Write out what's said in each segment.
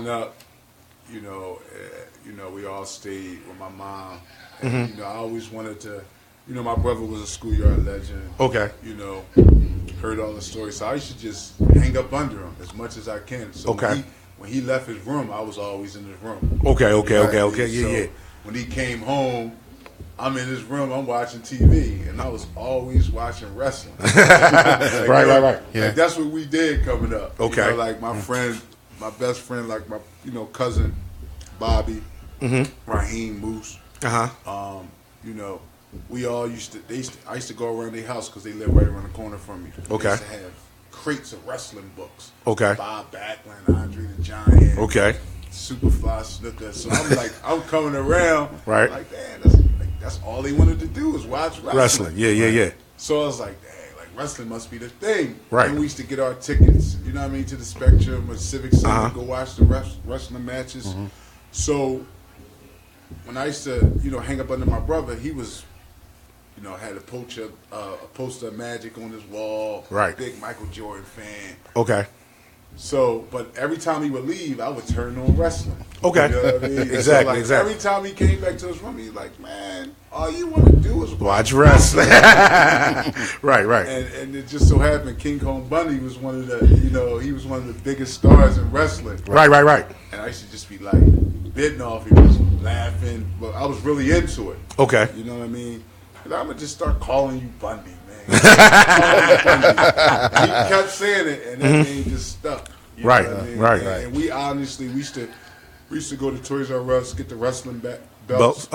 Up, we all stayed with my mom, and I always wanted to. My brother was a schoolyard legend. Okay. Heard all the stories, so I used to just hang up under him as much as I can. So Okay. when he left his room, I was always in his room. Okay. So when he came home, I'm in his room, I'm watching TV, and I was always watching wrestling. Right. Yeah. Like, that's what we did coming up. Okay. Like my friend, my best friend, like my cousin Bobby, Raheem Moose. We all used to. I used to go around their house because they lived right around the corner from me. Okay. They used to have crates of wrestling books. Okay. Bob Backlund, Andre the Giant. Okay. Superfly Snooker. So I'm like, I'm coming around. Right. Like, man, that's all they wanted to do was watch wrestling. Yeah. So I was like, dang, like wrestling must be the thing. Right. And we used to get our tickets, to the Spectrum or Civic Center to go watch the wrestling matches. So when I used to, hang up under my brother, he was, had a poster of Magic on his wall. Right. Big Michael Jordan fan. Okay. So, but every time he would leave, I would turn on wrestling. Okay. You know what I mean? Exactly. Every time he came back to his room, he's like, man, all you want to do is Watch wrestling. Right. And it just so happened King Kong Bundy was one of the, he was one of the biggest stars in wrestling. Right. And I used to just be like, bidding off him, just laughing. But I was really into it. Okay. You know what I mean? And I'm going to just start calling you Bundy, man. He kept saying it, and that name just stuck. You know Right. what I mean? Right. And we honestly, we used to go to Toys R Us, get the wrestling belts. Belts.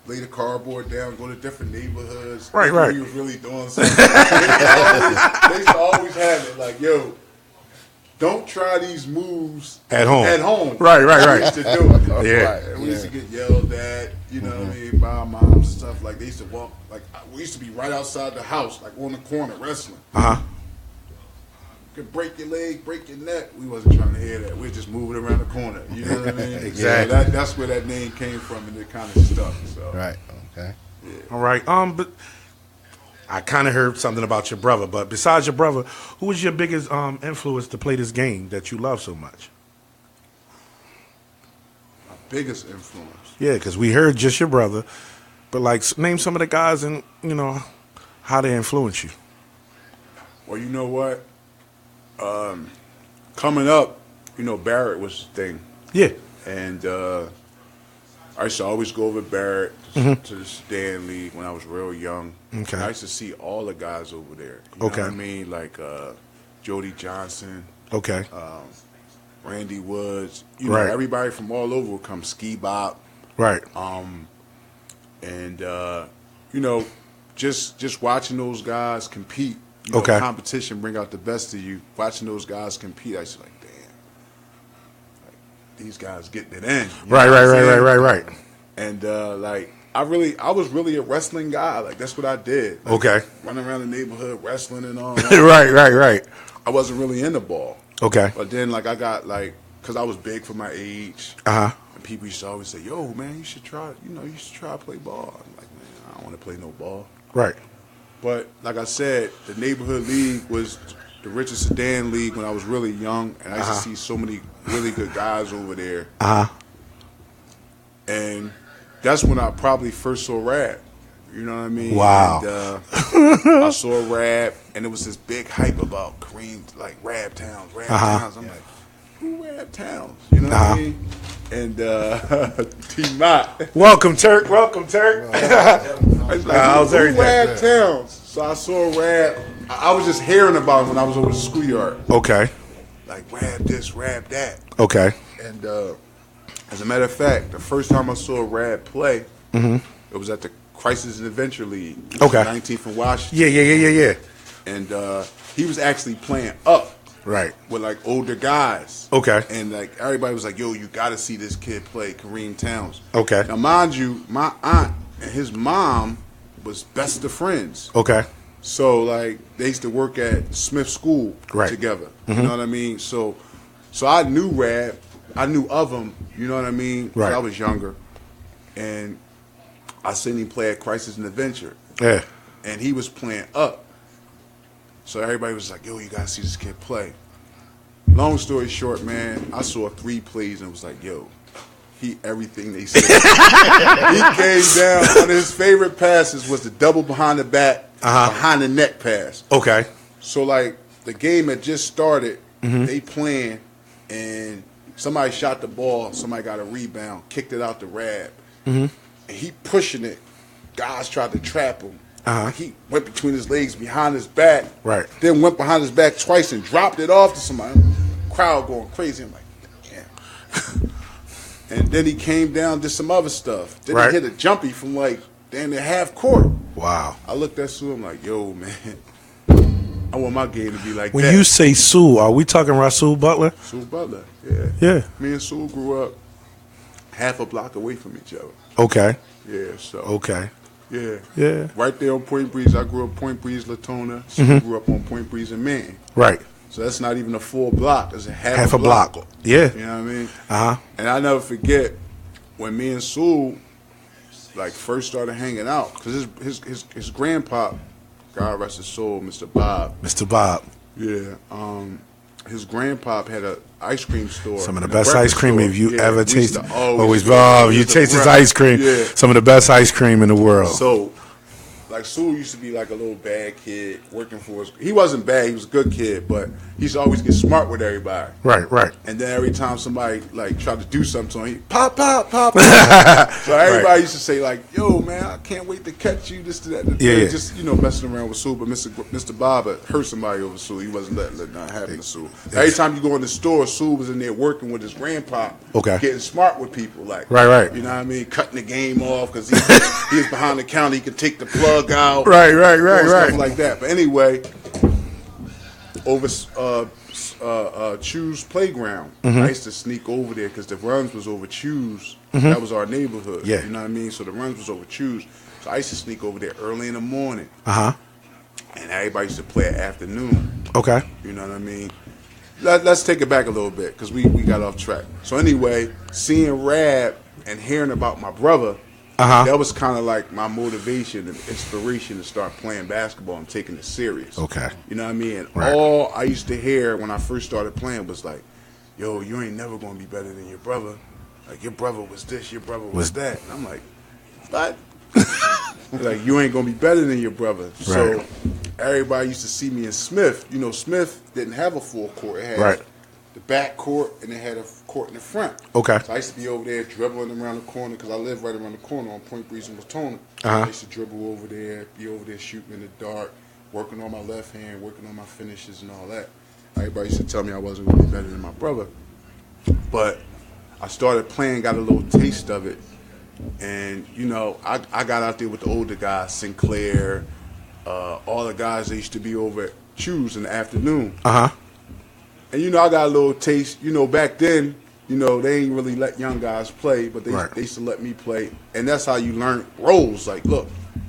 Lay the cardboard down, go to different neighborhoods. Right. We was really doing something. They used to always have it like, yo, don't try these moves At home. Right. We used to do it. Yeah. And we used to get yelled at, what I mean, by our moms and stuff. Like, they used to walk, like, we used to be right outside the house, like, on the corner wrestling. You could break your leg, break your neck. We wasn't trying to hear that. We were just moving around the corner. You know what I mean? Exactly. Yeah, that's where that name came from, and it kind of stuck. So. Right. Okay. Yeah. All right. But I kind of heard something about your brother. But besides your brother, who was your biggest influence to play this game that you love so much? My biggest influence. Yeah, because we heard just your brother, but name some of the guys and how they influence you. Well, you know what? Coming up, Barrett was the thing. Yeah. And I used to always go over Barrett to the Stanley when I was real young. Okay. And I used to see all the guys over there. You know what I mean? Like Jody Johnson. Okay. Randy Woods. Right. Everybody from all over would come. Ski Bop. Right. And just watching those guys compete. Okay. Competition bring out the best of you. Watching those guys compete, I was like, damn, like, these guys getting it in. Right. And I was really a wrestling guy. Like, that's what I did. Like, Okay. running around the neighborhood wrestling and all. Right. I wasn't really into ball. Okay. But then I got because I was big for my age. And people used to always say, yo, man, you should try to play ball. I'm like, man, I don't want to play no ball. Right. But like I said, the neighborhood league was the Richard Sedan League when I was really young, and I used to see so many really good guys over there. And that's when I probably first saw rap. You know what I mean? Wow. And, I saw rap, and it was this big hype about Kareem, like Rap Towns. I'm like, who Rap Towns? You know what I mean? And T-Mott. Welcome, Turk. I was like, how's who everything? Rap Towns? So I saw rap. I was just hearing about it when I was over the schoolyard. Okay. Like, rap this, rap that. Okay. And as a matter of fact, the first time I saw Rap play, it was at the Crisis and Adventure League. Okay. 19th and Washington. Yeah. And he was actually playing up. Right. With like older guys. Okay. And like everybody was like, yo, you got to see this kid play, Kareem Towns. Okay. Now, mind you, my aunt and his mom was best of friends. Okay. So like they used to work at Smith School together. You know what I mean? So I knew Rap. I knew of him. You know what I mean? Right. I was younger. And I seen him play at Crisis and Adventure. Yeah. And he was playing up. So everybody was like, yo, you got to see this kid play. Long story short, man, I saw 3 plays and was like, yo, he everything they said. He came down. One of his favorite passes was the double behind the back, behind the neck pass. Okay. So, like, the game had just started. They playing, and somebody shot the ball. Somebody got a rebound, kicked it out the rab. And he pushing it. Guys tried to trap him. He went between his legs, behind his back. Right. Then went behind his back twice and dropped it off to somebody. Crowd going crazy. I'm like, damn. And then he came down, did some other stuff. Then he hit a jumpy from like damn near half court. Wow. I looked at Sue. I'm like, yo, man. I want my game to be like when that. When you say Sue, are we talking Rasul Butler? Sue Butler, yeah. Yeah. Me and Sue grew up half a block away from each other. Okay. Yeah, so. Okay. Yeah. Yeah. Right there on Point Breeze. I grew up Point Breeze, Latona. She grew up on Point Breeze and Maine. Right. So that's not even a full block. It's a half a block. Yeah. You know what I mean? And I never forget when me and Sue like first started hanging out, because his grandpa, God rest his soul, Mr. Bob. Mr. Bob. Yeah. His grandpa had an ice cream store. Some of the best ice cream if you ever tasted. Always, you taste his right. ice cream. Yeah. Some of the best ice cream in the world. So, like, Sue used to be like a little bad kid working for us. He wasn't bad. He was a good kid, but he used to always get smart with everybody. Right, right. And then every time somebody, like, tried to do something to him, he pop, pop, pop, pop. So everybody used to say, like, yo, man, I can't wait to catch you, this, to that. Yeah. Just, you know, messing around with Sue. But Mr. Bob had hurt somebody over Sue. He wasn't letting that happen to Sue. Every time you go in the store, Sue was in there working with his grandpa. Okay. Getting smart with people. Like, right. You know what I mean? Cutting the game off because he was behind the counter. He could take the plug out. Right. Stuff like that. But anyway, over Chew's playground, I used to sneak over there because the runs was over Chew's. That was our neighborhood. Yeah. You know what I mean? So the runs was over Chew's. So I used to sneak over there early in the morning. And everybody used to play at afternoon. Okay. You know what I mean? Let's take it back a little bit because we got off track. So anyway, seeing Rab and hearing about my brother, that was kind of like my motivation and inspiration to start playing basketball and taking it serious. Okay. You know what I mean? And all I used to hear when I first started playing was like, yo, you ain't never going to be better than your brother. Like, your brother was this, your brother was that. And I'm like, what? Like, you ain't going to be better than your brother. So everybody used to see me in Smith. You know, Smith didn't have a full court. It had the back court, and it had a court in the front. Okay. So I used to be over there dribbling around the corner because I live right around the corner on Point Breeze and Latona. I used to dribble over there, be over there shooting in the dark, working on my left hand, working on my finishes and all that. Everybody used to tell me I wasn't going to be better than my brother. But I started playing, got a little taste of it. And, you know, I got out there with the older guys, Sinclair, all the guys that used to be over at Chew's in the afternoon. And, you know, I got a little taste. You know, back then, you know, they ain't really let young guys play, but they used to let me play. And that's how you learn roles. Like, look,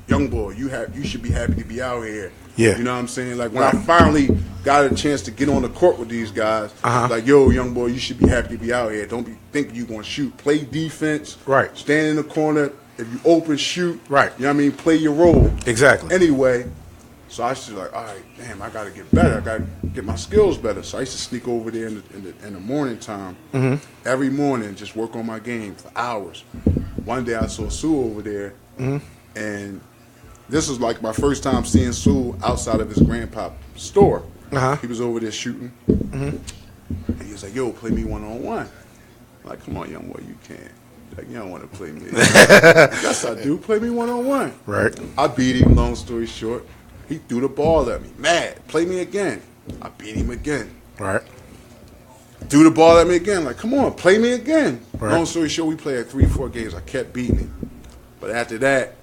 young boy, you should be happy to be out here. Yeah. You know what I'm saying? Like, when I finally got a chance to get on the court with these guys, like, yo, young boy, you should be happy to be out here. Don't be thinking you're going to shoot. Play defense. Right. Stand in the corner. If you open, shoot. Right. You know what I mean? Play your role. Exactly. Anyway, so I was like, all right, damn, I got to get better. I got to get my skills better. So I used to sneak over there in the morning time. Every morning, just work on my game for hours. One day I saw Sue over there, and this was like my first time seeing Sue outside of his grandpa's store. He was over there shooting. And he was like, yo, play me one-on-one. I'm like, come on, young boy, you can't. Like, you don't want to play me. Yes, I do. Play me one-on-one. Right. I beat him, long story short. He threw the ball at me. Mad. Play me again. I beat him again. Right. Threw the ball at me again. Like, come on, play me again. Right. Long story short, we played 3-4 games. I kept beating him. But after that,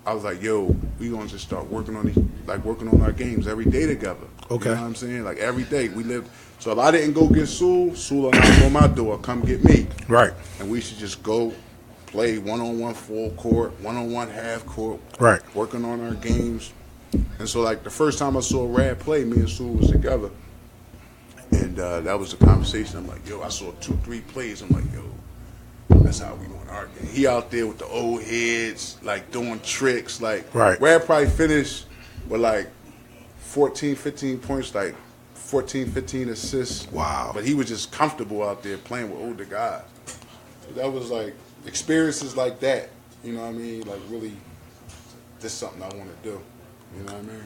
I was like, yo, we gonna just start working on our games every day together. Okay. You know what I'm saying? Like, every day we lived. So if I didn't go get Sue will knock on my door, come get me. Right. And we should just go play one-on-one full court, one-on-one half court. Right. Working on our games. And so, like, the first time I saw Rad play, me and Sue was together. And that was the conversation. I'm like, yo, I saw 2-3 plays. I'm like, yo, that's how we going to argue. He out there with the old heads, like, doing tricks. Like, Rad probably finished with, like, 14, 15 points, like, 14, 15 assists. Wow. But he was just comfortable out there playing with older guys. So that was like experiences like that. You know what I mean? Like really, this is something I want to do. You know what I mean?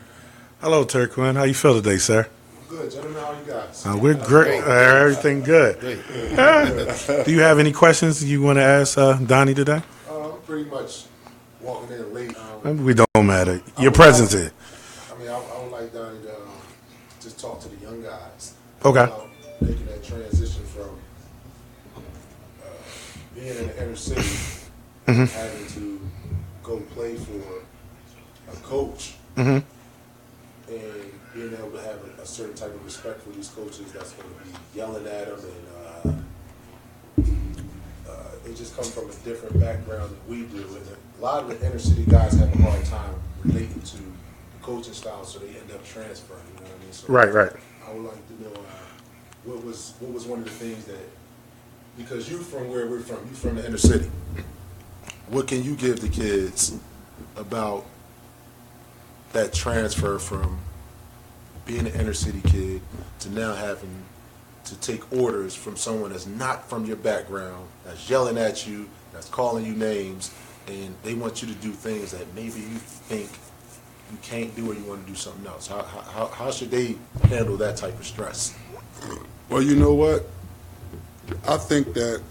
Hello, Turquin. How you feel today, sir? Good, gentlemen. How you guys? We're great. Everything good. Do you have any questions you want to ask Donnie today? I'm pretty much walking in late. We don't matter. Your presence here. I mean, I would like Donnie to just talk to the young guys. Okay. About making that transition from being in the inner city, having to go play for a coach, and being able to have a certain type of respect for these coaches that's going to be yelling at them, and they just come from a different background than we do. And a lot of the inner city guys have a hard time relating to the coaching style, so they end up transferring. You know what I mean? So Right. I would like to know what was one of the things that, because you from where we're from, you from the inner city. What can you give the kids about that transfer from being an inner city kid to now having to take orders from someone that's not from your background, that's yelling at you, that's calling you names, and they want you to do things that maybe you think you can't do or you want to do something else? How should they handle that type of stress? Well, you know what? I think that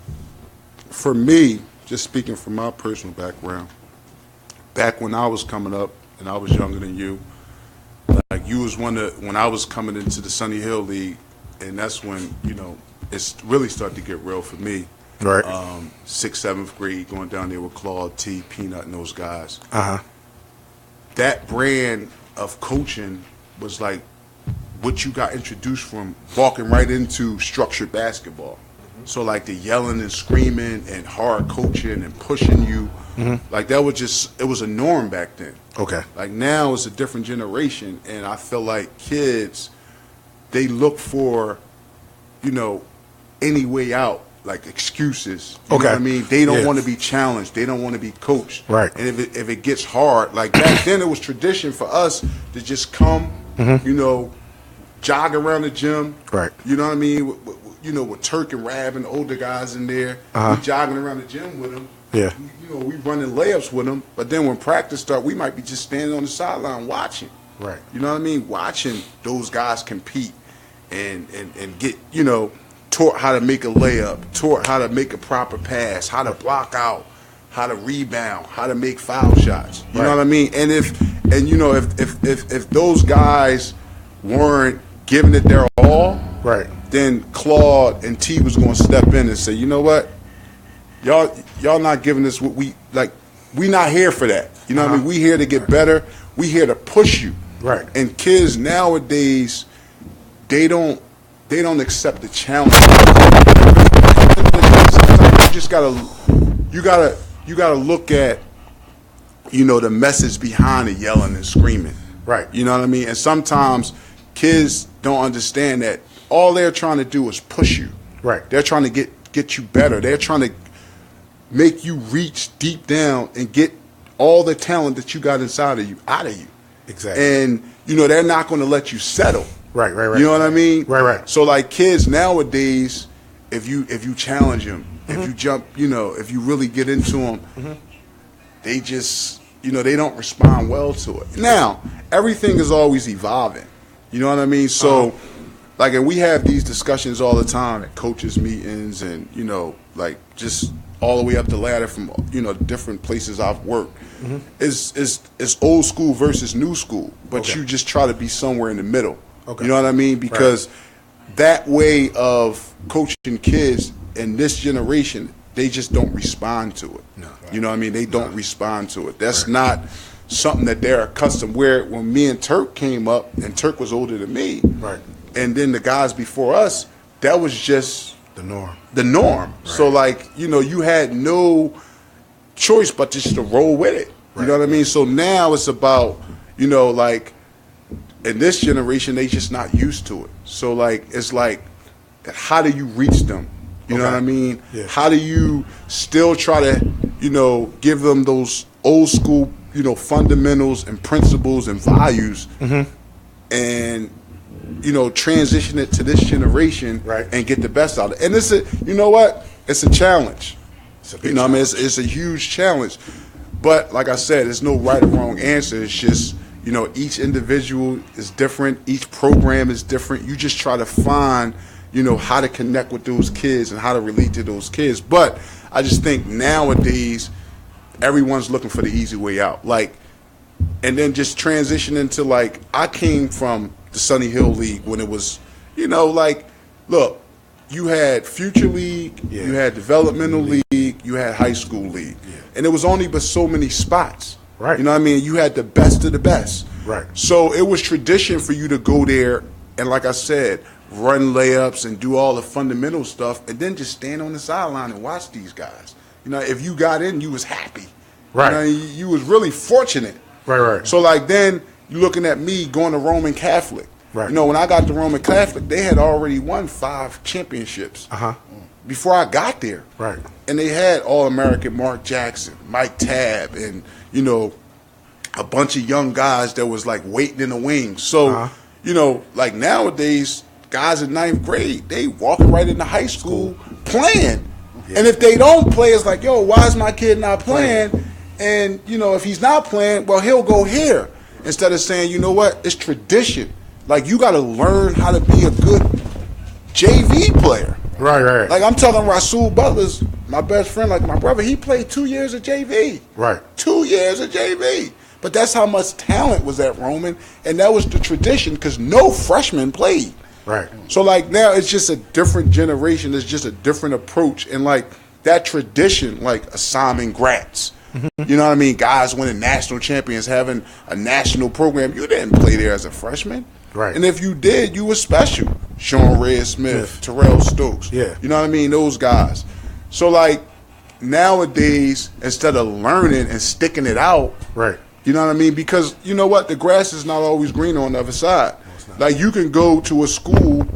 for me, just speaking from my personal background, back when I was coming up and I was younger than you, like you was when I was coming into the Sunny Hill League, and that's when, you know, it's really started to get real for me. Right. 6th, 7th grade, going down there with Claude, T, Peanut, and those guys. That brand of coaching was like what you got introduced from walking right into structured basketball. So like the yelling and screaming and hard coaching and pushing you, like that was just, it was a norm back then. Okay. Like now it's a different generation, and I feel like kids, they look for, you know, any way out, like excuses. You know what I mean? They don't want to be challenged. They don't want to be coached. Right. And if it gets hard, like back then it was tradition for us to just come, you know, jog around the gym. Right. You know what I mean? You know, with Turk and Rab and the older guys in there, we jogging around the gym with them. Yeah. You know, we running layups with them. But then when practice start, we might be just standing on the sideline watching. Right. You know what I mean? Watching those guys compete and get, you know, taught how to make a layup, taught how to make a proper pass, how to block out, how to rebound, how to make foul shots. You know what I mean? And if those guys weren't giving it their all, then Claude and T was going to step in and say, you know what, y'all not giving us what we like. We not here for that. You know what I mean? We here to get better. We here to push you. Right. And kids nowadays, they don't accept the challenge. Sometimes you gotta look at, you know, the message behind the yelling and screaming. Right. You know what I mean? And sometimes kids don't understand that all they're trying to do is push you. Right. They're trying to get you better. They're trying to make you reach deep down and get all the talent that you got inside of you out of you. Exactly. And you know, they're not going to let you settle. Right. You know what I mean? Right. So like kids nowadays, if you challenge them, if you jump, you know, if you really get into them, they just, you know, they don't respond well to it. Now, everything is always evolving. You know what I mean? So, like, and we have these discussions all the time at coaches' meetings, and you know, like just all the way up the ladder from, you know, different places I've worked. It's old school versus new school, but you just try to be somewhere in the middle. You know what I mean? Because that way of coaching kids in this generation, they just don't respond to it. You know what I mean? They don't respond to it. That's not something that they're accustomed. Where when me and Turk came up, and Turk was older than me, and then the guys before us, that was just the norm. So like, you know, you had no choice but just to roll with it. You know what I mean? So now it's about, you know, like in this generation, they just not used to it. So like, it's like, how do you reach them? You know what I mean? How do you still try to, you know, give them those old school, you know, fundamentals and principles and values, and transition it to this generation Right. and get the best out of it. And you know what? It's a challenge. It's a big What I mean? challenge. It's a huge challenge. But like I said, there's no right or wrong answer. It's just, each individual is different. Each program is different. You just try to find, how to connect with those kids and how to relate to those kids. But I just think nowadays, everyone's looking for the easy way out. And then just transition into I came from the Sunny Hill League when it was, look, you had Future League, Yeah. you had Developmental League, you had High School League. Yeah. And it was only but so many spots. Right. You know what I mean? You had the best of the best. Right. So it was tradition for you to go there and, like I said, run layups and do all the fundamental stuff and then just stand on the sideline and watch these guys. If you got in, you was happy. Right. You was really fortunate. Right. So then you looking at me going to Roman Catholic. Right. When I got to Roman Catholic, they had already won 5 championships before I got there. Right. And they had All-American Mark Jackson, Mike Tabb, and a bunch of young guys that was waiting in the wings. So nowadays, guys in 9th grade, they walking right into high school playing. Yeah. And if they don't play, it's like, yo, why is my kid not playing? And, if he's not playing, well, he'll go here. Instead of saying, you know what, it's tradition. You got to learn how to be a good JV player. Right. I'm talking Rasul Butler's my best friend, my brother, he played 2 years of JV. Right. 2 years of JV. But that's how much talent was at Roman, and that was the tradition because no freshman played. Right. So now it's just a different generation. It's just a different approach, and that tradition, a Saan and Gratz. You know what I mean? Guys winning national champions, having a national program. You didn't play there as a freshman. Right. And if you did, you were special. Sean Red Smith, Terrell Stokes. Yeah. You know what I mean? Those guys. So nowadays, instead of learning and sticking it out, Right. you know what I mean? Because you know what? The grass is not always green on the other side. You can go to a school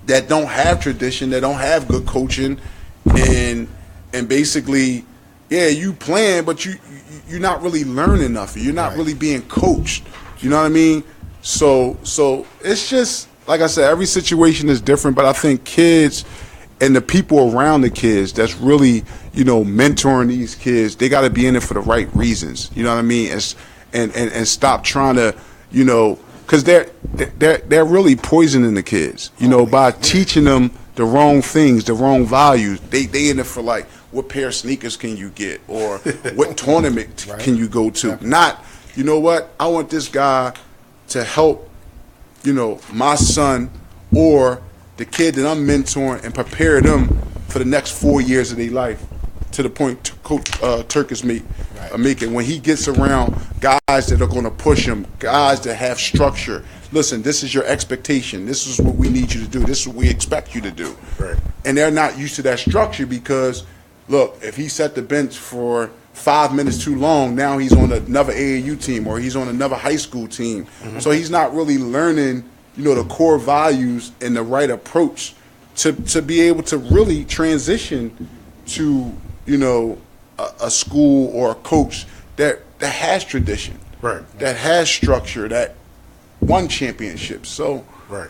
that don't have tradition, that don't have good coaching, and basically, yeah, you playing, but you're not really learning nothing. You're not really being coached. You know what I mean? So it's just like I said, every situation is different, but I think kids and the people around the kids that's really, mentoring these kids, they got to be in it for the right reasons. You know what I mean? And stop trying to, because they're really poisoning the kids, by teaching them the wrong things, the wrong values. They in it for what pair of sneakers can you get, or what tournament can you go to? Not, you know what? I want this guy to help, my son or the kid that I'm mentoring and prepare them for the next 4 years of their life, to the point Coach Turk is making. When he gets around guys that are going to push him, guys that have structure. Listen, this is your expectation. This is what we need you to do. This is what we expect you to do. Right. And they're not used to that structure because, look, if he set the bench for 5 minutes too long, now he's on another AAU team or he's on another high school team. Mm-hmm. So he's not really learning, the core values and the right approach to be able to really transition to, a school or a coach that has tradition, Right. that has structure, that won championships. So Right.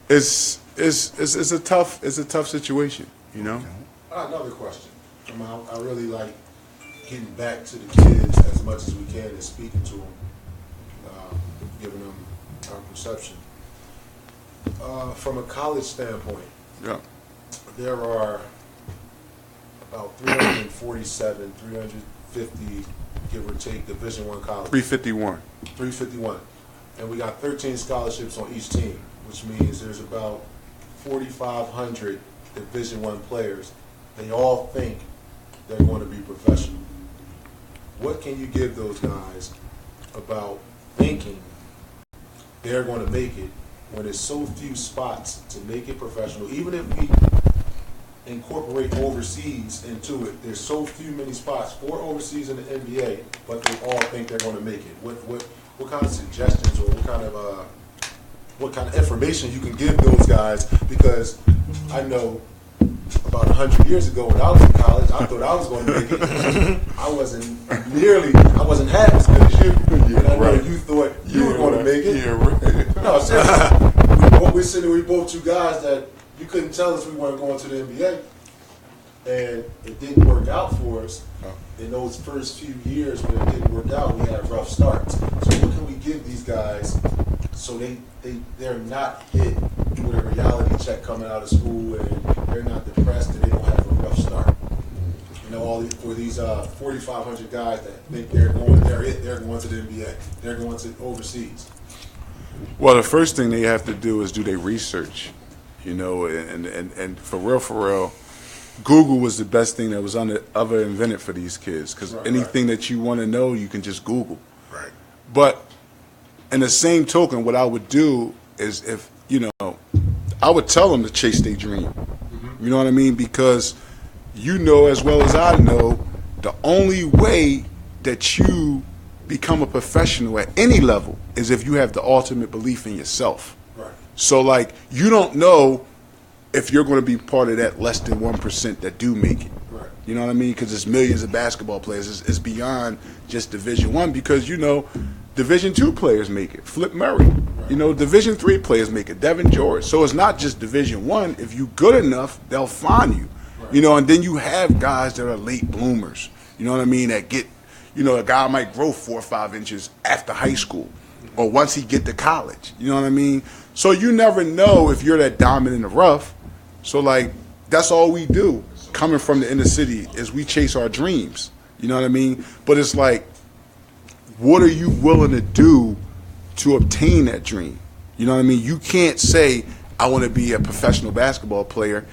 it's a tough situation, Okay. Another question. I really like getting back to the kids as much as we can and speaking to them, giving them our perception. From a college standpoint, yeah. there are about 347, 350, give or take, Division I colleges. 351. 351. And we got 13 scholarships on each team, which means there's about 4,500 Division I players. They all think they're going to be professional. What can you give those guys about thinking they're going to make it when there's so few spots to make it professional? Even if we incorporate overseas into it, there's so many spots for overseas in the NBA, but they all think they're going to make it. What kind of suggestions or what kind of information you can give those guys? Because I know about 100 years ago when I was in college, I thought I was going to make it. I wasn't half as good as you. And I know you thought you were going to make it. Yeah, right. No, seriously. We're sitting, we both two guys that you couldn't tell us we weren't going to the NBA. And it didn't work out for us. In those first few years when it didn't work out, we had rough starts. So what can we give these guys so they're not hit with a reality check coming out of school and they're not depressed and they don't have a rough start? You know, for these 4,500 guys that think they're going to the NBA, they're going to overseas. Well, the first thing they have to do is do their research, you know, and for real, Google was the best thing that was ever invented for these kids, because anything that you want to know, you can just Google. Right. But in the same token, what I would do is, if, you know, I would tell them to chase their dream. You know what I mean? Because you know as well as I know, the only way that you become a professional at any level is if you have the ultimate belief in yourself. Right. So, like, you don't know if you're going to be part of that less than 1% that do make it. Right. You know what I mean? Because there's millions of basketball players. It's beyond just Division I, because, you know, Division II players make it. Flip Murray. Right. You know, Division III players make it. Devin George. So it's not just Division I. If you're good enough, they'll find you. Right. You know, and then you have guys that are late bloomers. You know what I mean? That get, you know, a guy might grow 4 or 5 inches after high school or once he get to college. You know what I mean? So you never know if you're that diamond in the rough. So, like, that's all we do coming from the inner city is we chase our dreams. You know what I mean? But it's like, what are you willing to do to obtain that dream? You know what I mean? You can't say, I want to be a professional basketball player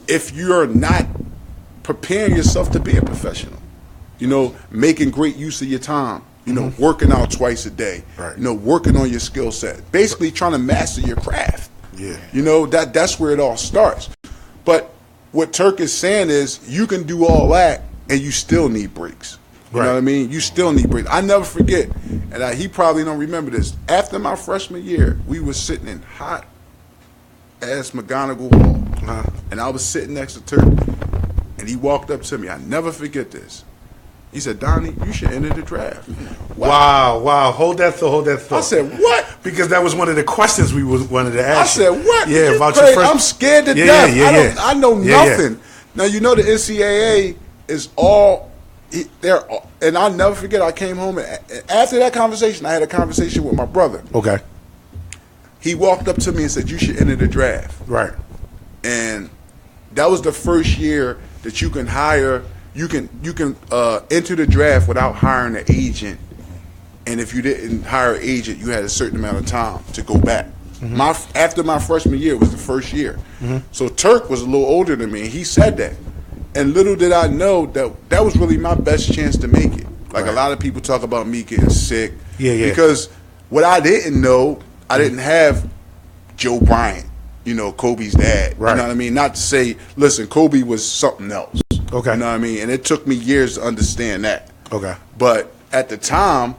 if you're not preparing yourself to be a professional. You know, making great use of your time. You know, working out twice a day. Right. You know, working on your skill set. Basically trying to master your craft. Yeah. You know, that's where it all starts. But what Turk is saying is you can do all that and you still need breaks. You know what I mean? You still need breaks. I never forget, and he probably don't remember this. After my freshman year, we were sitting in hot ass McGonigal Hall, and I was sitting next to Turk, and he walked up to me. I never forget this. He said, Donnie, you should enter the draft. Wow. Hold that thought. I said, what? Because that was one of the questions we wanted to ask. I said, what? Yeah, about crazy. your first... I'm scared to death. I know nothing. Now, you know the NCAA is all... And I'll never forget, I came home, and after that conversation, I had a conversation with my brother. Okay. He walked up to me and said, you should enter the draft. Right. And that was the first year that you can hire... You can enter the draft without hiring an agent, and if you didn't hire an agent, you had a certain amount of time to go back. After my freshman year, it was the first year. So Turk was a little older than me, and he said that. And little did I know that was really my best chance to make it. Like, a lot of people talk about me getting sick. Yeah. Because what I didn't know, I didn't have Joe Bryant, you know, Kobe's dad. Right. You know what I mean? Not to say, listen, Kobe was something else. Okay. You know what I mean? And it took me years to understand that. Okay. But at the time,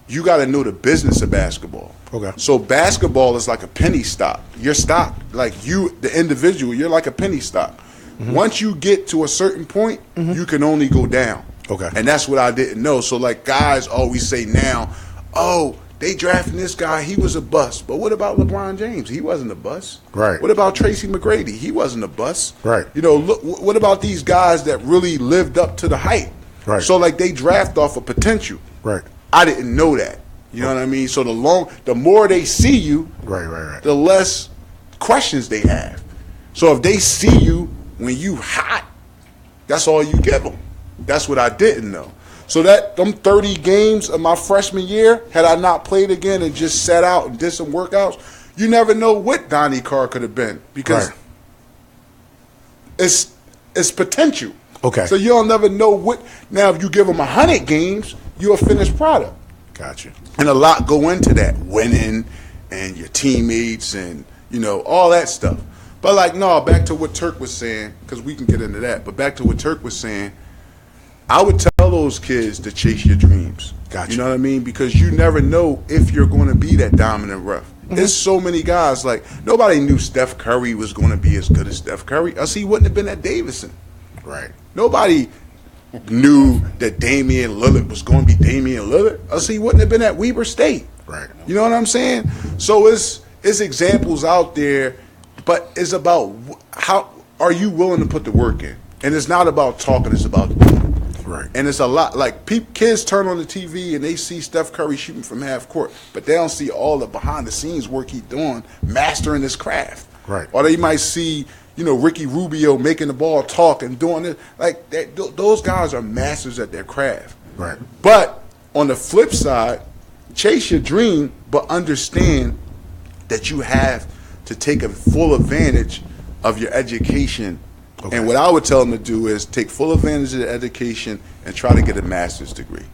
you got to know the business of basketball. Okay. So basketball is like a penny stock. Your stock, like you, the individual, you're like a penny stock. Once you get to a certain point, you can only go down. Okay. And that's what I didn't know. So, like, guys always say now, oh, they drafting this guy, he was a bust. But what about LeBron James? He wasn't a bust. Right. What about Tracy McGrady? He wasn't a bust. Right. You know, look, what about these guys that really lived up to the hype? Right. So, like, they draft off of potential. Right. I didn't know that. You know what I mean? So the more they see you, Right. the less questions they have. So if they see you when you hot, that's all you give them. That's what I didn't know. So them 30 games of my freshman year, had I not played again and just sat out and did some workouts, you never know what Donnie Carr could have been, because it's potential. Okay. So you'll never know what. Now, if you give them 100 games, you're a finished product. Gotcha. And a lot go into that, winning and your teammates and, you know, all that stuff. But, like, no, back to what Turk was saying, because we can get into that, but back to what Turk was saying, I would tell those kids to chase your dreams. Gotcha. You know what I mean? Because you never know if you're going to be that diamond in the rough. There's so many guys. Like, nobody knew Steph Curry was going to be as good as Steph Curry, else he wouldn't have been at Davidson. Right. Nobody knew that Damian Lillard was going to be Damian Lillard, else he wouldn't have been at Weber State. Right. You know what I'm saying? So it's examples out there, but it's about how are you willing to put the work in? And it's not about talking, it's about doing. Right. And it's a lot, like, kids turn on the TV and they see Steph Curry shooting from half court, but they don't see all the behind-the-scenes work he's doing, mastering his craft. Right. Or they might see, Ricky Rubio making the ball talk and doing it. Like, those guys are masters at their craft. Right. But on the flip side, chase your dream, but understand that you have to take a full advantage of your education. Okay. And what I would tell them to do is take full advantage of the education and try to get a master's degree.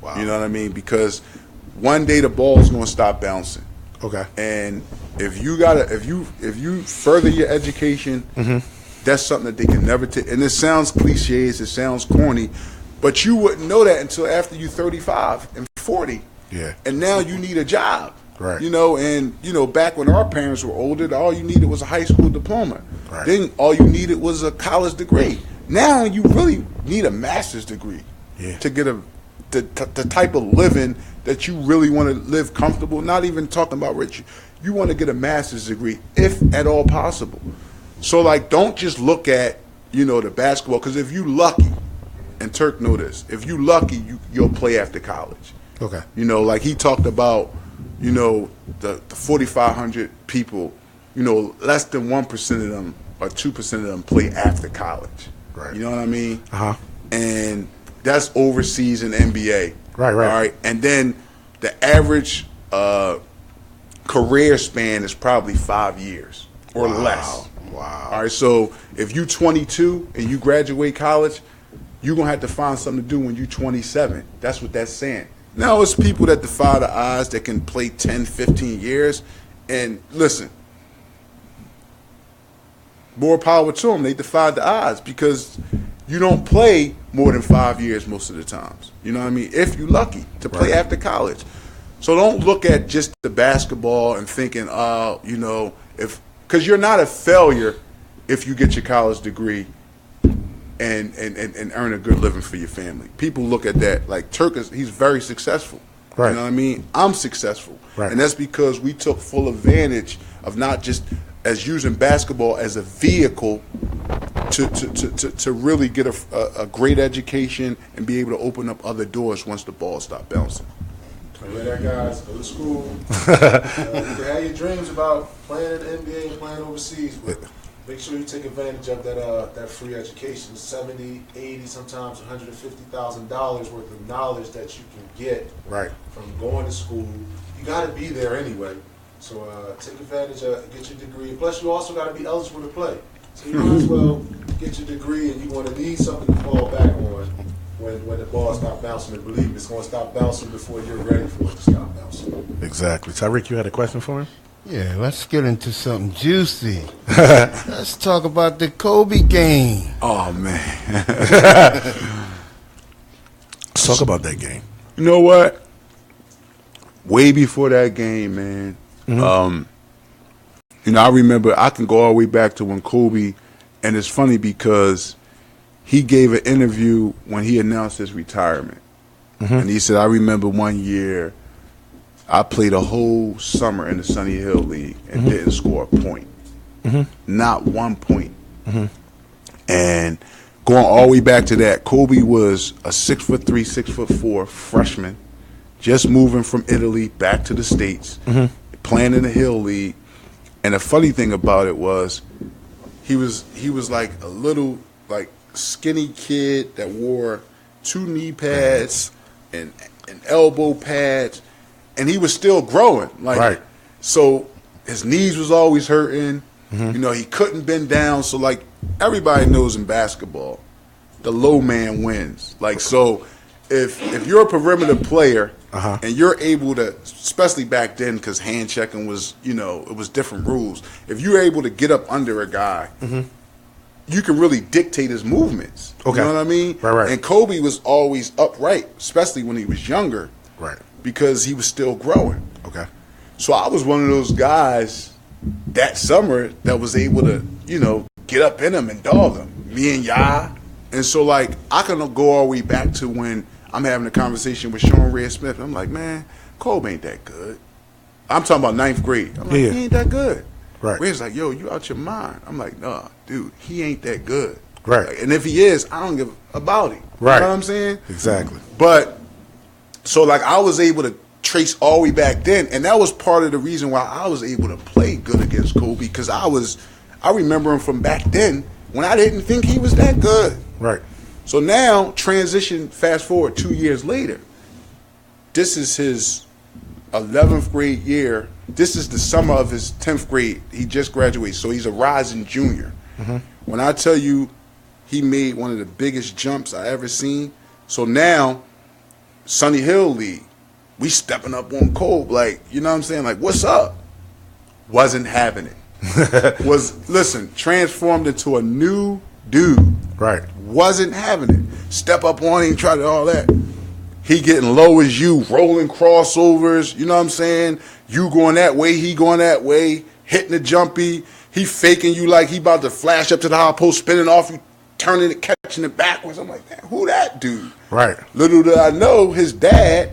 Wow. You know what I mean? Because one day the ball's going to stop bouncing. Okay. And if you further your education, that's something that they can never take. And it sounds cliches, it sounds corny, but you wouldn't know that until after you're 35 and 40. Yeah. And now you need a job. Right. Back when our parents were older, all you needed was a high school diploma. Right. Then all you needed was a college degree. Now you really need a master's degree to get the type of living that you really want to live comfortable. Not even talking about rich. You want to get a master's degree, if at all possible. So, like, don't just look at, the basketball, because if you lucky, and Turk know this, if you lucky, you'll play after college. Okay. Like he talked about, the 4,500 people, less than 1% of them or 2% of them play after college. Right. You know what I mean? Uh-huh. And that's overseas in NBA. Right. All right. And then the average career span is probably 5 years or less. Wow. All right. So if you're 22 and you graduate college, you're going to have to find something to do when you're 27. That's what that's saying. Now, it's people that defy the odds that can play 10, 15 years. And listen, more power to them. They defied the odds because you don't play more than 5 years most of the times. You know what I mean? If you're lucky to play after college. So don't look at just the basketball and thinking, because you're not a failure if you get your college degree and earn a good living for your family. People look at that like Turk he's very successful. Right. You know what I mean? I'm successful. Right. And that's because we took full advantage of not just as using basketball as a vehicle to really get a great education and be able to open up other doors once the ball stopped bouncing. Remember that, guys? Go to school. You can have your dreams about playing in the NBA and playing overseas, but make sure you take advantage of that free education. $70, $80, sometimes $150,000 worth of knowledge that you can get from going to school. You got to be there anyway. So take advantage of get your degree. Plus, you also got to be eligible to play. So you might as well get your degree, and you're going to need something to fall back on when the ball stops bouncing. And believe it's going to stop bouncing before you're ready for it to stop bouncing. Exactly. Tyreek, you had a question for him? Yeah, let's get into something juicy. Let's talk about the Kobe game. Oh, man. Let's talk about that game. You know what? Way before that game, man. I remember I can go all the way back to when Kobe, and it's funny because he gave an interview when he announced his retirement. And he said, I remember one year I played a whole summer in the Sunny Hill League and didn't score a point. Not 1 point. And going all the way back to that, Kobe was a 6'3", 6'4" freshman, just moving from Italy back to the States, playing in the Hill League. And the funny thing about it was he was like a little like skinny kid that wore 2 knee pads and elbow pads, and he was still growing. So his knees was always hurting. He couldn't bend down. So like everybody knows in basketball, the low man wins. Like, so if you're a perimeter player and you're able to, especially back then because hand checking was, it was different rules. If you're able to get up under a guy, you can really dictate his movements. Okay. You know what I mean? Right. And Kobe was always upright, especially when he was younger. Right. Because he was still growing. Okay. So I was one of those guys that summer that was able to, get up in them and dog them. Me and Ya. And so, like, I can go all the way back to when I'm having a conversation with Sean Red Smith. I'm like, man, Kobe ain't that good. I'm talking about ninth grade. I'm like, he ain't that good. Right. Red's like, yo, you out your mind. I'm like, nah, dude, he ain't that good. Right. Like, and if he is, I don't give about him. Right. You know what I'm saying? Exactly. But, so, like, I was able to trace all the way back then, and that was part of the reason why I was able to play good against Kobe, because I remember him from back then when I didn't think he was that good. Right. So now, transition, fast forward 2 years later, this is his 11th grade year. This is the summer of his 10th grade. He just graduated, so he's a rising junior. When I tell you he made one of the biggest jumps I ever seen, so now, Sunny Hill League, we stepping up on Kobe, like, you know what I'm saying? Like, what's up? Wasn't having it. Transformed into a new dude. Right. Wasn't having it. Step up on him, try to all that. He getting low as you, rolling crossovers, you know what I'm saying? You going that way, he going that way, hitting the jumpy. He faking you like he about to flash up to the high post, spinning off you, turning it, catching it backwards. I'm like, man, who that dude? Right. Little did I know, his dad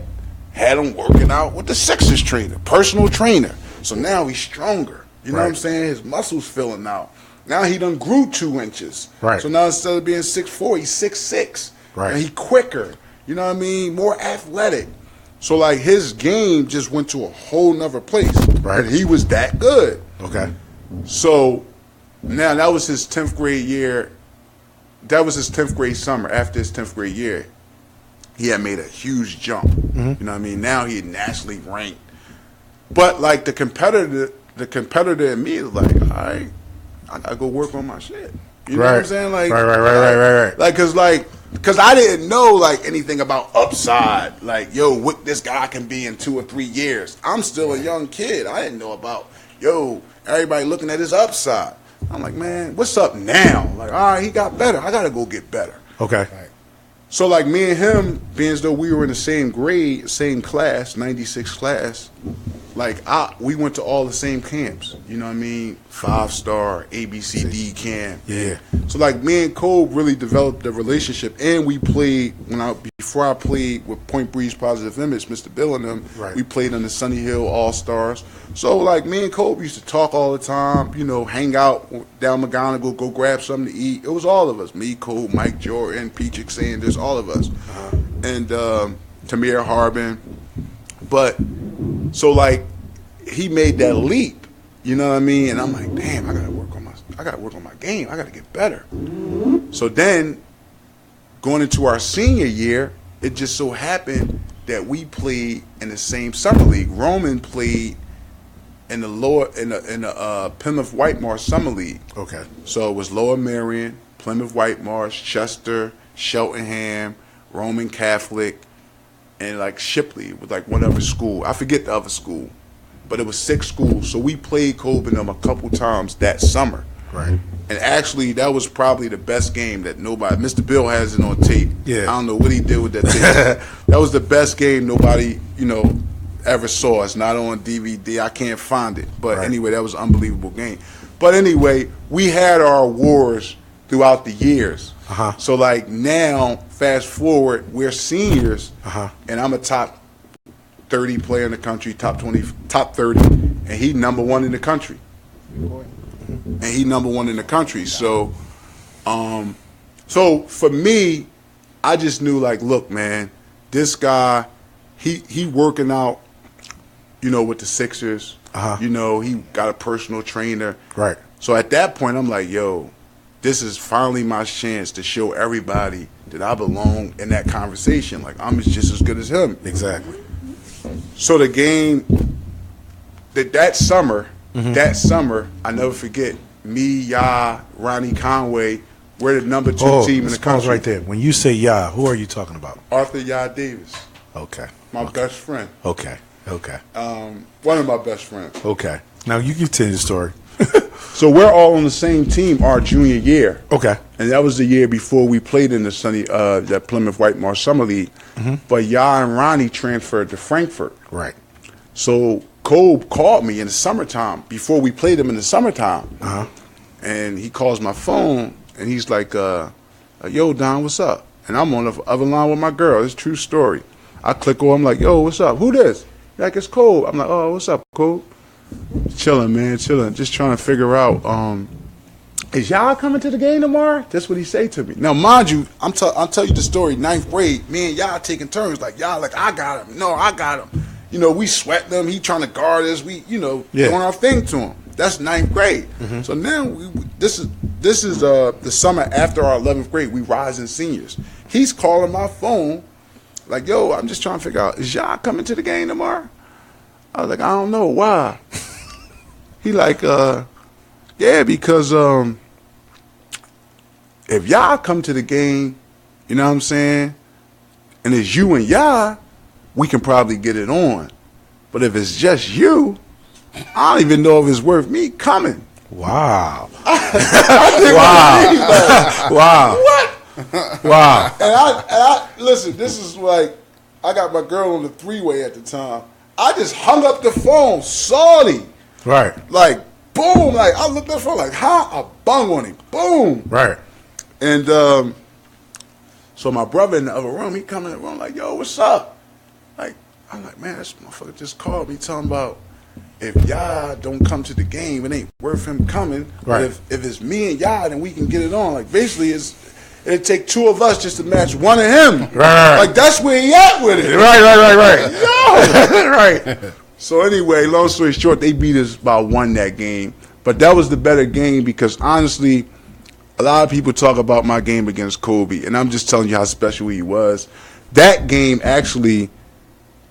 had him working out with the Sixers trainer, personal trainer. So now he's stronger. You know what I'm saying? His muscles filling out. Now he done grew 2 inches. Right. So now instead of being 6'4", he's 6'6". Right. And he quicker. You know what I mean? More athletic. So, like, his game just went to a whole nother place. Right. And he was that good. Okay. So, now that was his 10th grade year. That was his 10th grade summer. After his 10th grade year, he had made a huge jump. You know what I mean? Now he nationally ranked. But, like, the competitor in me is like, all right, I gotta go work on my shit. You know what I'm saying? Like, right. Like, cause I didn't know like anything about upside. Like, yo, what this guy can be in 2 or 3 years. I'm still a young kid. I didn't know about, everybody looking at his upside. I'm like, man, what's up now? Like, all right, he got better. I gotta go get better. Okay. So, like, me and him, being as though we were in the same grade, same class, 96 class, like, we went to all the same camps. You know what I mean? 5-star, ABCD camp. Yeah. So, like, me and Cole really developed a relationship, and we played, before I played with Point Breeze Positive Image, Mr. Bill and them, we played in the Sunny Hill All-Stars. So, like, me and Cole used to talk all the time, hang out down McGonigal, go grab something to eat. It was all of us. Me, Cole, Mike Jordan, Peach Sanders, all of us. And Tamir Harbin. But, so, like, he made that leap, you know what I mean? And I'm like, damn, I gotta work on my game. I gotta get better. So then, going into our senior year, it just so happened that we played in the same summer league. Roman played in the Plymouth Whitemarsh Summer League. Okay. So it was Lower Merion, Plymouth Whitemarsh, Chester, Cheltenham, Roman Catholic, and like Shipley with like one other school. I forget the other school, but it was 6 schools. So we played Kobe and them a couple times that summer. Right. And actually, that was probably the best game that nobody. Mr. Bill has it on tape. Yeah. I don't know what he did with that tape. That was the best game nobody, ever saw. It's not on DVD. I can't find it. But anyway, that was an unbelievable game. But anyway, we had our wars throughout the years. So like now, fast forward, we're seniors, and I'm a top 30 player in the country, top 20, top 30, and he number 1 in the country. So, so for me, I just knew like, look, man, this guy, he working out, with the Sixers. He got a personal trainer. Right. So at that point, I'm like, yo, this is finally my chance to show everybody that I belong in that conversation. Like, I'm just as good as him. Exactly. So the game, that summer, I never forget, me, Ya, Ronnie Conway, we're the number 2 team in the country. Right there. When you say Ya, who are you talking about? Arthur Ya Davis. Okay. My best friend. Okay. One of my best friends. Okay. Now you continue the story. So we're all on the same team our junior year. Okay. And that was the year before we played in the that Plymouth Whitemarsh Summer League. But Ya and Ronnie transferred to Frankfurt. Right. So Kobe called me in the summertime before we played him in the summertime. And he calls my phone, and he's like, yo, Don, what's up? And I'm on the other line with my girl. It's a true story. I click on, I'm like, yo, what's up? Who this? Like, it's Kobe. I'm like, oh, what's up, Kobe? Chilling, man, chilling. Just trying to figure out, is y'all coming to the game tomorrow? That's what he say to me. Now, mind you, I'll tell you the story. 9th grade, me and y'all taking turns. Like, y'all, like, I got him. No, I got him. You know, we sweat them. He trying to guard us. We, doing our thing to him. That's 9th grade. So now this is the summer after our 11th grade. We rising seniors. He's calling my phone like, yo, I'm just trying to figure out, is y'all coming to the game tomorrow? I was like, I don't know. Why? He like, yeah, because if y'all come to the game, you know what I'm saying, and it's you and y'all, we can probably get it on. But if it's just you, I don't even know if it's worth me coming. Wow. Wow. Wow. What? Wow. And I listen, this is like, I got my girl on the 3-way at the time. I just hung up the phone, salty. Right. Like, boom. Like, I looked at the phone like, how? I bung on him. Boom. Right. And so my brother in the other room, he come in the room like, yo, what's up? Like, I'm like, man, this motherfucker just called me talking about if y'all don't come to the game, it ain't worth him coming. Right. But if it's me and y'all, then we can get it on. Like, basically, it'd take 2 of us just to match one of him. Right. Like, that's where he at with it. Right. Yo! Right. So anyway, long story short, they beat us by 1 that game. But that was the better game because, honestly, a lot of people talk about my game against Kobe, and I'm just telling you how special he was. That game, actually,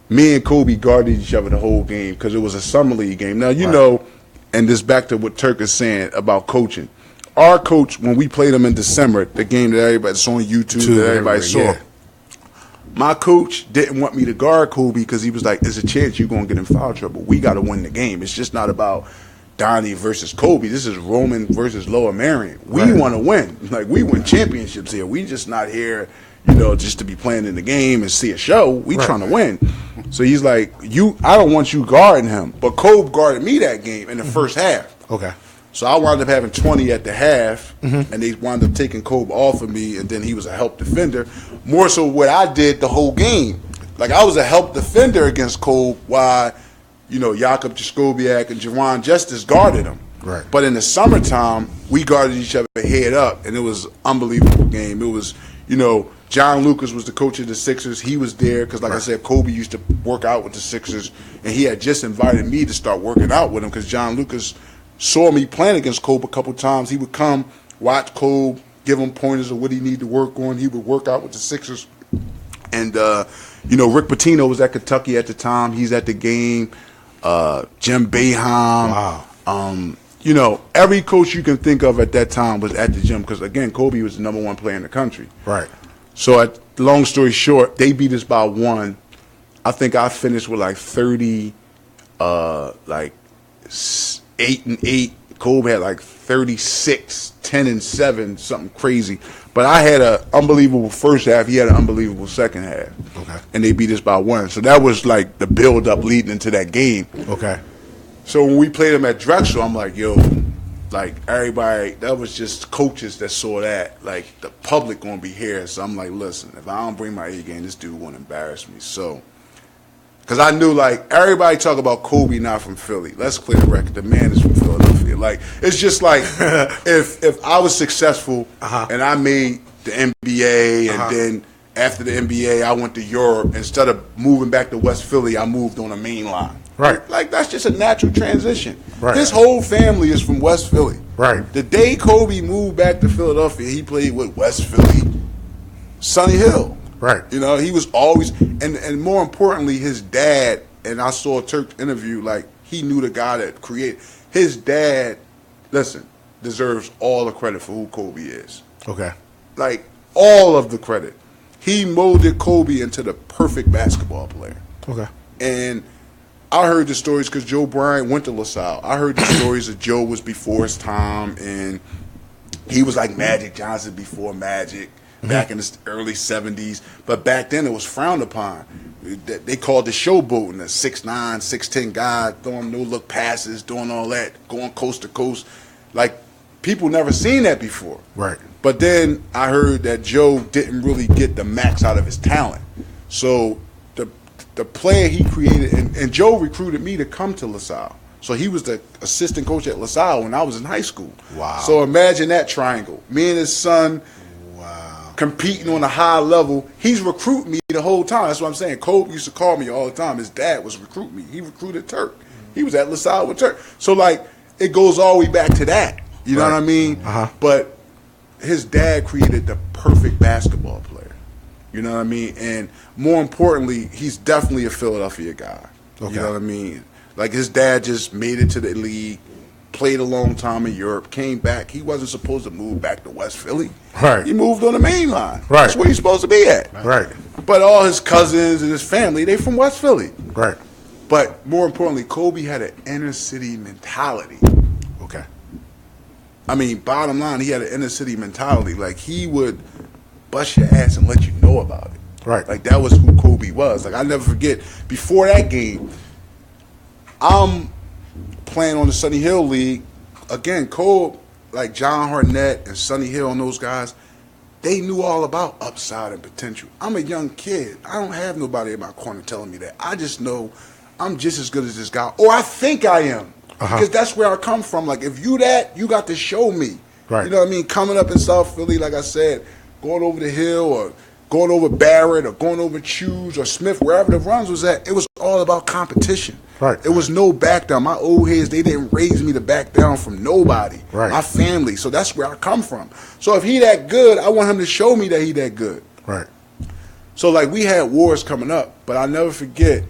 me and Kobe guarded each other the whole game because it was a summer league game. Now, you know, and this back to what Turk is saying about coaching. Our coach, when we played him in December, the game that everybody's on YouTube that everybody saw, yeah. My coach didn't want me to guard Kobe because he was like, there's a chance you're going to get in foul trouble. We got to win the game. It's just not about Donnie versus Kobe. This is Roman versus Lower Marion. We want to win. Like, we win championships here. We just not here, just to be playing in the game and see a show. We trying to win. So he's like, I don't want you guarding him. But Kobe guarded me that game in the first half. Okay. So I wound up having 20 at the half, and they wound up taking Kobe off of me, and then he was a help defender. More so what I did the whole game. Like, I was a help defender against Kobe while, Jakob Jaskobiak and Jaron Justice guarded him. Right. But in the summertime, we guarded each other head up, and it was an unbelievable game. It was, John Lucas was the coach of the Sixers. He was there because, like I said, Kobe used to work out with the Sixers, and he had just invited me to start working out with him because John Lucas saw me playing against Kobe a couple times. He would come, watch Kobe, give him pointers of what he needed to work on. He would work out with the Sixers. And, Rick Pitino was at Kentucky at the time. He's at the game. Jim Boeheim. Wow. Every coach you can think of at that time was at the gym because, again, Kobe was the number 1 player in the country. Right. So, long story short, they beat us by 1. I think I finished with like 30, 8-8. Kobe had like 36, 10-7, something crazy. But I had an unbelievable first half. He had an unbelievable second half. Okay. And they beat us by 1. So that was like the build up leading into that game. Okay. So when we played them at Drexel, I'm like, yo, like everybody, that was just coaches that saw that. Like, the public gonna be here. So I'm like, listen, if I don't bring my A game, this dude won't embarrass me. So, because I knew, like, everybody talk about Kobe not from Philly. Let's clear the record. The man is from Philadelphia. Like, it's just like if I was successful and I made the NBA and then after the NBA I went to Europe, instead of moving back to West Philly, I moved on a main line. Right. Like, that's just a natural transition. Right. His whole family is from West Philly. Right. The day Kobe moved back to Philadelphia, he played with West Philly, Sunny Hill. Right. He was always, and more importantly, his dad, and I saw a Turk interview, like, he knew the guy that created. His dad, listen, deserves all the credit for who Kobe is. Okay. Like, all of the credit. He molded Kobe into the perfect basketball player. Okay. And I heard the stories because Joe Bryant went to LaSalle. I heard the stories that Joe was before his time, and he was like Magic Johnson before Magic back in the early 70s. But back then it was frowned upon. They called the showboating, a 6'9", 6'10" guy throwing no-look passes, doing all that, going coast to coast. Like, people never seen that before. Right. But then I heard that Joe didn't really get the max out of his talent. So the player he created, and Joe recruited me to come to LaSalle. So he was the assistant coach at LaSalle when I was in high school. Wow. So imagine that triangle. Me and his son competing on a high level. He's recruiting me the whole time. That's what I'm saying. Kobe used to call me all the time. His dad was recruiting me. He recruited Turk. He was at LaSalle with Turk. So, like, it goes all the way back to that. You know what I mean? But his dad created the perfect basketball player. You know what I mean? And more importantly, he's definitely a Philadelphia guy. Okay. You know what I mean? Like, his dad just made it to the league, played a long time in Europe, came back. He wasn't supposed to move back to West Philly. Right. He moved on the main line. Right. That's where he's supposed to be at. Right. But all his cousins and his family, they from West Philly. Right. But more importantly, Kobe had an inner city mentality. Okay. I mean, bottom line, he had an inner city mentality. Like, he would bust your ass and let you know about it. Right. Like, that was who Kobe was. Like, I never forget, before that game, I'm playing on the Sunny Hill League. Again, Kobe, like John Harnett and Sunny Hill and those guys, they knew all about upside and potential. I'm a young kid. I don't have nobody in my corner telling me that. I just know I'm just as good as this guy, or I think I am. Because that's where I come from. Like, if you that, you got to show me. Right. You know what I mean? Coming up in South Philly, like I said, going over the hill or going over Barrett or going over Chews or Smith, wherever the runs was at, it was all about competition. Right. It was no back down. My old heads, they didn't raise me to back down from nobody. Right. My family. So that's where I come from. So if he that good, I want him to show me that he that good. Right. So, like, we had wars coming up, but I'll never forget,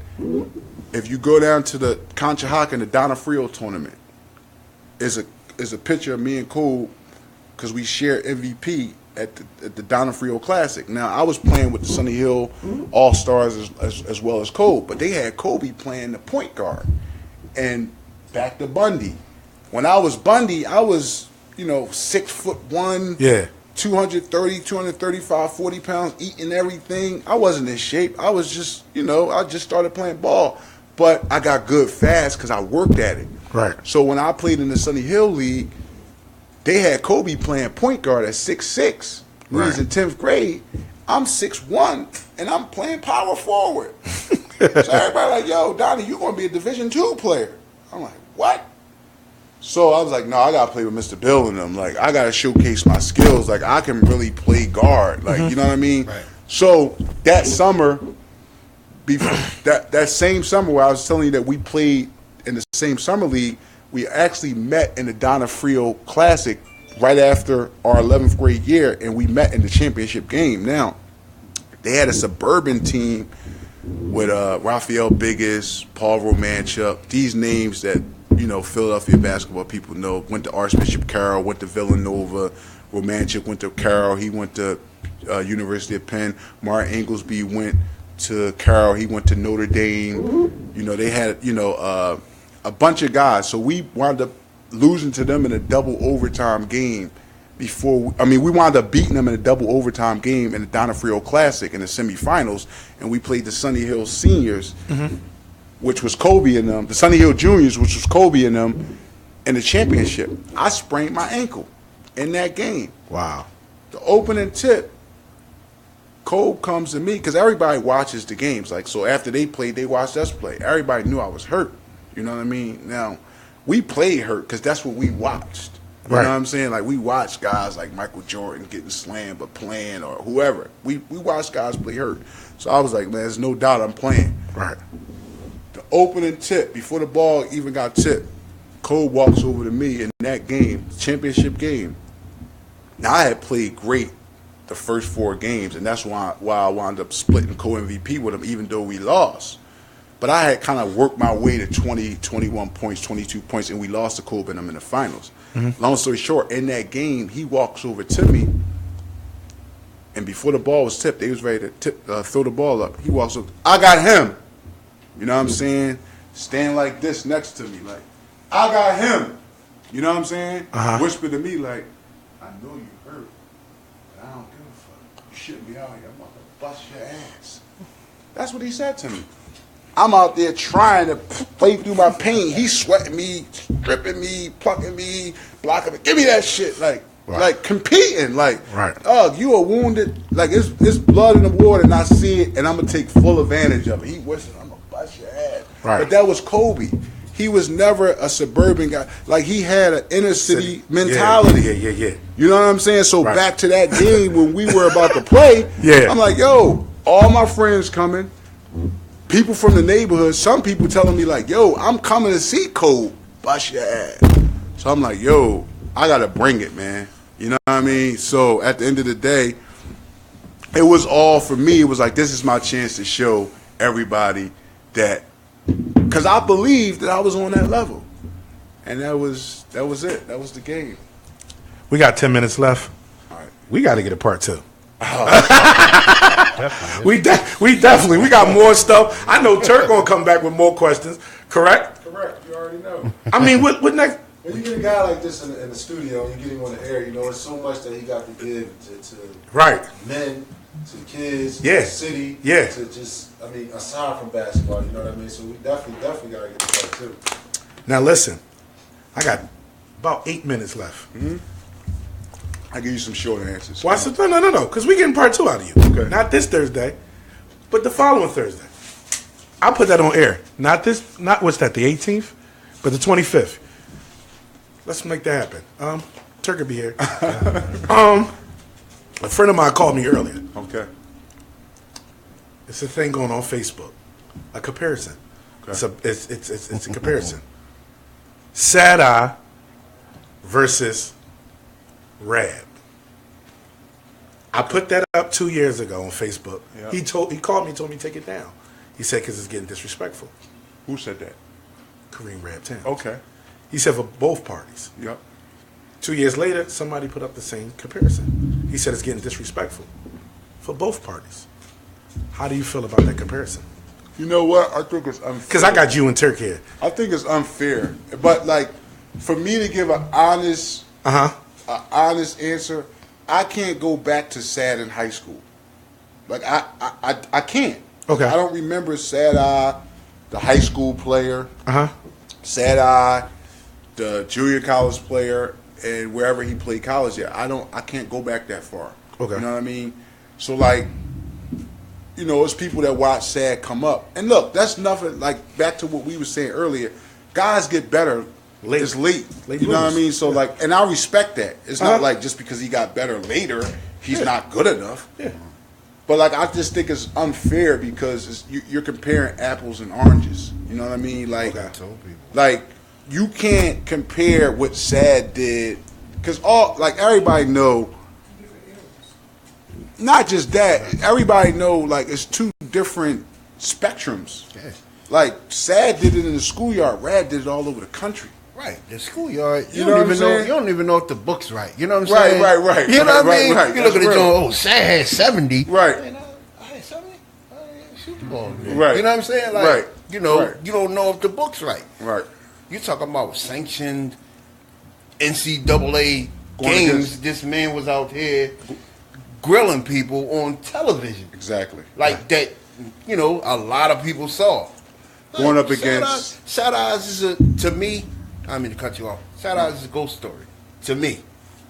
if you go down to the Concha and the Donofrio tournament, is a picture of me and Cole, because we share MVP at the Donofrio Classic. Now, I was playing with the Sunny Hill All-Stars as well as Cole, but they had Kobe playing the point guard. And back to Bundy. When I was Bundy, I was, 6'1", Yeah. 230, 235, 40 pounds, eating everything. I wasn't in shape. I was just, I just started playing ball. But I got good fast because I worked at it. Right. So when I played in the Sunny Hill League, they had Kobe playing point guard at 6'6". When he was in 10th grade. I'm 6'1", and I'm playing power forward. So everybody like, yo, Donnie, you're going to be a Division II player. I'm like, what? So I was like, no, I got to play with Mr. Bill and them. Like, I got to showcase my skills. Like, I can really play guard. Like, you know what I mean? Right. So that summer, that same summer where I was telling you that we played in the same summer league, we actually met in the Donofrio Classic right after our 11th grade year, and we met in the championship game. Now, they had a suburban team with Raphael Biggis, Paul Romanchuk, these names that, Philadelphia basketball people know. Went to Archbishop Carroll, went to Villanova. Romanchuk went to Carroll. He went to University of Penn. Mark Inglesby went to Carroll. He went to Notre Dame. They had, a bunch of guys. So we wound up losing to them in a double overtime game we wound up beating them in a double overtime game in the Donofrio Classic in the semifinals, and we played the Sunny Hill Seniors, which was Kobe and them, the Sunny Hill Juniors, which was Kobe and them, in the championship. I sprained my ankle in that game. Wow. The opening tip, Kobe comes to me, because everybody watches the games. Like, so after they played, they watched us play. Everybody knew I was hurt. You know what I mean? Now, we played hurt because that's what we watched. You know what I'm saying? Like, we watched guys like Michael Jordan getting slammed but playing, or whoever. We watched guys play hurt. So I was like, man, there's no doubt I'm playing. Right. The opening tip, before the ball even got tipped, Cole walks over to me in that game, championship game. Now, I had played great the first 4 games, and that's why I wound up splitting co-MVP with him, even though we lost. But I had kind of worked my way to 20, 21 points, 22 points, and we lost to Kobe and them in the finals. Long story short, in that game, he walks over to me, and before the ball was tipped, they was ready to throw the ball up. He walks up, I got him. You know what I'm saying? Stand like this next to me, like, I got him. You know what I'm saying? Whisper to me, like, I know you hurt, but I don't give a fuck. You shouldn't be out here. I'm about to bust your ass. That's what he said to me. I'm out there trying to play through my pain. He's sweating me, stripping me, plucking me, blocking me. Give me that shit. Like competing. Like, you are wounded. Like, it's blood in the water, and I see it, and I'm going to take full advantage of it. He whistling, I'm going to bust your ass. Right. But that was Kobe. He was never a suburban guy. Like, he had an inner city mentality. Yeah. You know what I'm saying? So back to that game when we were about to play, I'm like, yo, all my friends coming. People from the neighborhood, some people telling me like, yo, I'm coming to see Cole bust your ass. So I'm like, yo, I got to bring it, man. You know what I mean? So at the end of the day, it was all for me. It was like, this is my chance to show everybody that, because I believed that I was on that level. And that was it. That was the game. We got 10 minutes left. All right. We got to get a part 2. We definitely we got more stuff. I know Turk gonna come back with more questions. Correct. You already know. I mean, what next? When you get a guy like this in the studio, and you get him on the air, you know, it's so much that he got to give to men, to the kids, to the city, to just, I mean, aside from basketball, you know what I mean? So we definitely got to get the part 2. Now listen, I got about 8 minutes left. Mm-hmm. I'll give you some short answers. Why? No, because we getting part 2 out of you. Okay. Not this Thursday, but the following Thursday. I'll put that on air. Not what's that, the 18th? But the 25th. Let's make that happen. Turk will be here. A friend of mine called me earlier. Okay. It's a thing going on Facebook. A comparison. Okay. It's a comparison. Sad Eye versus Rad. I put that up 2 years ago on Facebook. Yep. He called me and told me to take it down. He said because it's getting disrespectful. Who said that? Kareem Rab Towns. Okay. He said for both parties. Yep. 2 years later, somebody put up the same comparison. He said it's getting disrespectful for both parties. How do you feel about that comparison? You know what? I think it's unfair. Because I got you and Turk here. I think it's unfair. But, like, for me to give an honest answer, I can't go back to Sad in high school. Like, I can't. Okay. I don't remember Sad Eye, the high school player, Sad Eye, the junior college player, and wherever he played college at. I can't go back that far. Okay. You know what I mean? So, like, you know, it's people that watch Sad come up. And look, that's nothing, like, back to what we were saying earlier. Guys get better. It's late. You know what I mean? So, like, and I respect that. It's not like just because he got better later, he's not good enough. Yeah. But, like, I just think it's unfair because you're comparing apples and oranges. You know what I mean? Like, you can't compare what Sad did because everybody know. Not just that, everybody know like it's two different spectrums. Yeah. Like Sad did it in the schoolyard, Rad did it all over the country. Right, the schoolyard. You don't even know if the book's right. You know what I'm saying? Right. You know what I mean? Right. You look at the joint. Oh, Sad had 70. Right. Man, I had 70. Super Bowl. Right. You know what I'm saying? Like, right. You know, you don't know if the book's right. Right. You talking about sanctioned NCAA games? This man was out here grilling people on television. Exactly. Like that, you know, a lot of people saw. Going up against Sad Eyes is to me, I don't mean to cut you off. Sad Eyes is a ghost story. To me.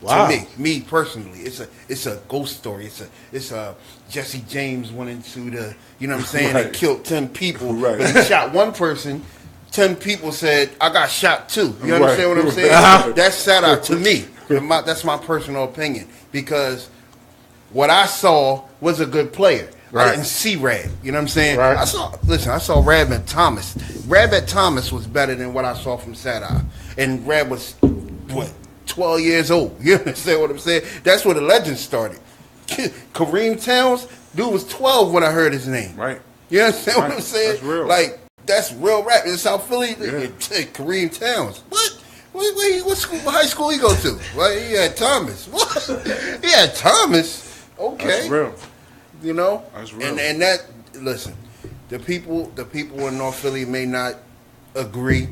Wow. To me personally. It's a ghost story. It's a Jesse James went into the, you know what I'm saying, and killed 10 people. Right. But he shot one person. 10 people said, I got shot too. You understand what I'm saying? That's Sad Eye to me. That's my personal opinion. Because what I saw was a good player. Right. I didn't see Rad. You know what I'm saying? Right. I saw Radman Thomas. Radman Thomas was better than what I saw from Sad Eye. And Rad was, what, 12 years old. You understand what I'm saying? That's where the legend started. Kareem Towns, dude was 12 when I heard his name. Right. You understand what I'm saying? That's real. Like, that's real rap. In South Philly, Kareem Towns. What high school he go to? Well, he had Thomas. What? He had Thomas. Okay. That's real. You know? That's real. And that, listen, the people in North Philly may not agree.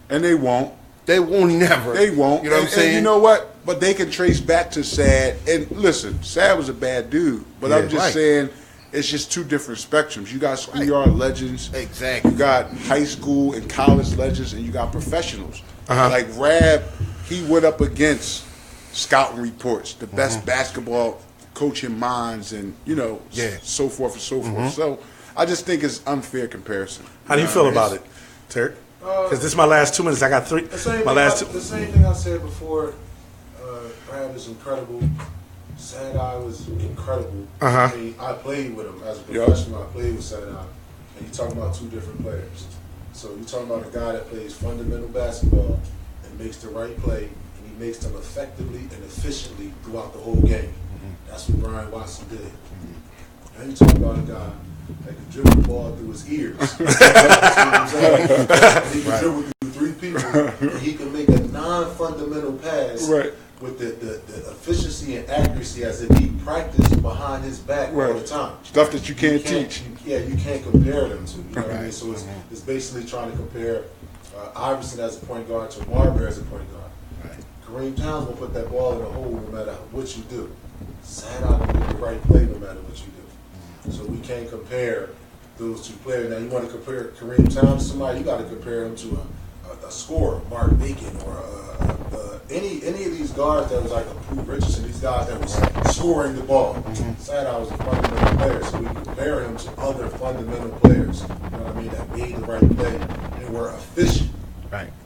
And they won't. They won't never. They won't. You know what I'm saying? And you know what? But they can trace back to Sad. And listen, Sad was a bad dude. But I'm just saying, it's just two different spectrums. You got schoolyard legends. Exactly. You got high school and college legends, and you got professionals. Uh-huh. Like Rab, he went up against scouting reports, the best basketball coaching minds, and so forth and so forth. So I just think it's unfair comparison. How do you feel about it, Terry? Because this is my last 2 minutes. I got three. The same thing I said before. Rab is incredible. Sad Eye was incredible. Uh-huh. I mean, I played with him as a professional. I played with Sad Eye. And you're talking about two different players. So you're talking about a guy that plays fundamental basketball and makes the right play, and he makes them effectively and efficiently throughout the whole game. That's what Brian Watson did. And you're talking about a guy that can dribble the ball through his ears. And he can dribble through three people, and he can make a non-fundamental pass with the efficiency and accuracy as if he practiced behind his back all the time. Stuff that you can't teach. You can't compare them to. You know what I mean? So it's basically trying to compare Iverson as a point guard to Marbury as a point guard. Kareem Towns will put that ball in the hole no matter what you do. Saan will make the right play no matter what you do. So we can't compare those two players. Now you want to compare Kareem Towns to somebody, you got to compare him to a scorer, Mark Bacon, or any of these guards that was like a Pooh Richardson, these guys that was scoring the ball. Saan was a fundamental player, so we compare him to other fundamental players, you know what I mean, that made the right play and were efficient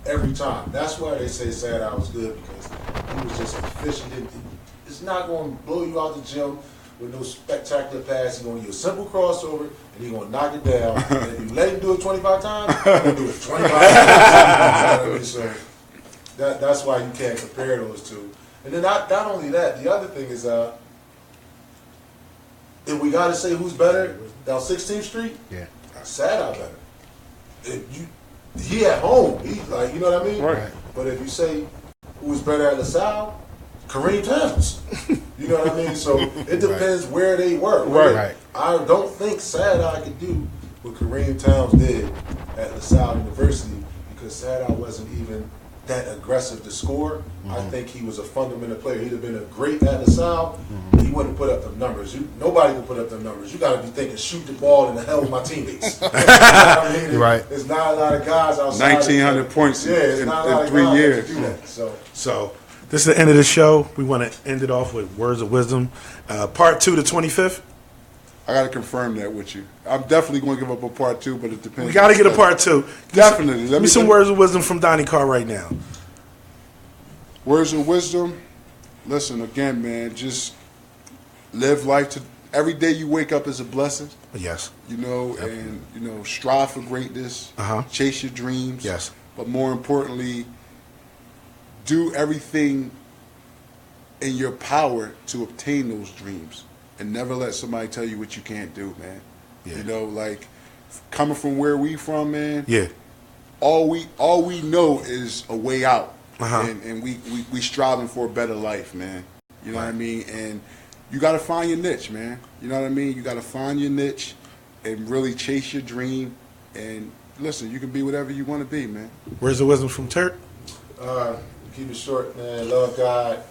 every time. That's why they say Saan was good, because he was just efficient. It's not going to blow you out the gym with no spectacular pass. He's going to give you a simple crossover, and he's going to knock it down. And if you let him do it 25 times, he's going to do it 25 times. So that's why you can't compare those two. And then not only that, the other thing is, if we got to say who's better down 16th Street, Saan better. He at home. He's like, you know what I mean? Right. But if you say who's better at LaSalle, Kareem Towns. You know what I mean? So it depends where they were. Right. I don't think Saan could do what Kareem Towns did at LaSalle University, because Saan wasn't even that aggressive to score. I think he was a fundamental player. He'd have been a great at LaSalle. He wouldn't put up the numbers. Nobody can put up the numbers. You got to be thinking, shoot the ball in the hell with my teammates. You know what I mean? Right. There's not a lot of guys outside. 1,900 points in 3 years. Do that. So this is the end of the show. We want to end it off with words of wisdom. Part 2, the 25th. I got to confirm that with you. I'm definitely going to give up a part 2, but it depends. We got to get a part 2. Definitely. Give me some words of wisdom from Donnie Carr right now. Words of wisdom. Listen, again, man, just live life every day you wake up is a blessing. Yes. And strive for greatness. Chase your dreams. Yes. But more importantly, do everything in your power to obtain those dreams, and never let somebody tell you what you can't do, man. Yeah. Coming from where we from, man. Yeah. All we know is a way out, and we striving for a better life, man. You know what I mean? And you got to find your niche, man. You know what I mean? You got to find your niche and really chase your dream. And listen, you can be whatever you want to be, man. Words of wisdom from Turk. Keep it short, man. Love God,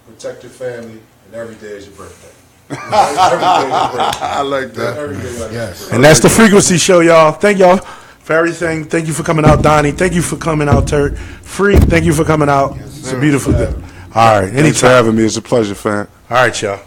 protect your family, and every day is your birthday. Every day is your birthday. I like that. Every day is your birthday. And that's the Frequency Show, y'all. Thank y'all for everything. Thank you for coming out, Donnie. Thank you for coming out, Turk. Free, thank you for coming out. It's a beautiful day. All right. Anytime. Thanks for having me. It's a pleasure, fam. All right, y'all.